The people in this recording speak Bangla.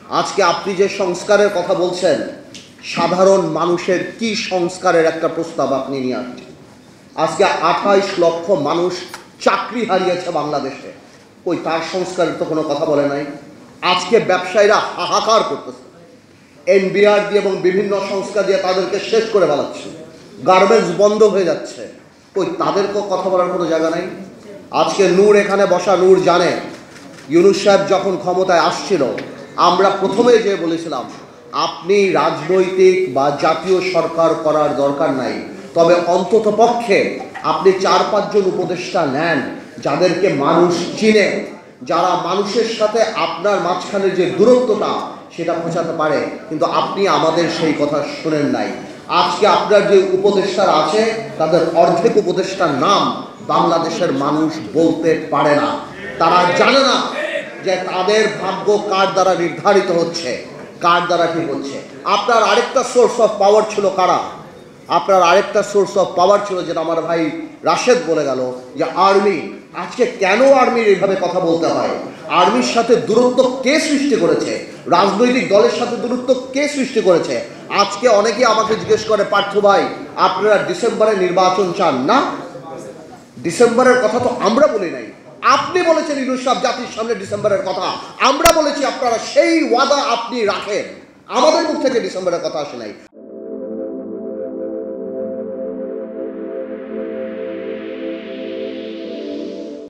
আজকে আপনি যে সংস্কারের কথা বলছেন, সাধারণ মানুষের কি সংস্কারের একটা প্রস্তাব আপনি নিয়ে আসছেন? আজকে 28 লক্ষ মানুষ চাকরি হারিয়েছে বাংলাদেশে, ওই তার সংস্কারের তো কোনো কথা বলে নাই। আজকে ব্যবসায়ীরা হাহাকার করতেছে, এনবিআর দিয়ে এবং বিভিন্ন সংস্থা দিয়ে তাদেরকে শেষ করে ফেলাচ্ছে, গার্মেন্টস বন্ধ হয়ে যাচ্ছে, ওই তাদেরকেও কথা বলার কোনো জায়গা নাই। আজকে নূর এখানে বসা নূর জানে, ইউনূস সাহেব যখন ক্ষমতায় আসছিল, আমরা প্রথমে যে বলেছিলাম আপনি রাজনৈতিক বা জাতীয় সরকার করার দরকার নাই, তবে অন্তত পক্ষে আপনি 4-5 জন উপদেষ্টা নেন যাদেরকে মানুষ চিনে, যারা মানুষের সাথে আপনার মাঝখানে যে দূরত্বটা সেটা বোঝাতে পারে। কিন্তু আপনি আমাদের সেই কথা শুনেন নাই। আজকে আপনার যে উপদেষ্টারা আছে তাদের অর্ধেক উপদেষ্টার নাম বাংলাদেশের মানুষ বলতে পারে না। তারা জানে না যে তাদের ভাগ্য কার দ্বারা নির্ধারিত হচ্ছে, কার দ্বারা ঠিক হচ্ছে। আপনার আরেকটা সোর্স অফ পাওয়ার ছিল কারা? আপনার আরেকটা সোর্স অফ পাওয়ার ছিল, যেটা আমার ভাই রাশেদ বলে গেল, যে আর্মি। আজকে কেন আর্মির এইভাবে কথা বলতে হয়? আর্মির সাথে দূরত্ব কে সৃষ্টি করেছে? রাজনৈতিক দলের সাথে দূরত্ব কে সৃষ্টি করেছে? আজকে অনেকে আমাকে জিজ্ঞেস করে, পার্থ ভাই আপনারা ডিসেম্বরে নির্বাচন চান না? ডিসেম্বরের কথা তো আমরা বলি নাই, আপনি বলেছেন ইউনূস সাহেব জাতির সামনে ডিসেম্বরের কথা। আমরা বলেছি আপনারা সেই ওয়াদা আপনি রাখেন, আমাদের মুখ থেকে ডিসেম্বরের কথা আসে নাই।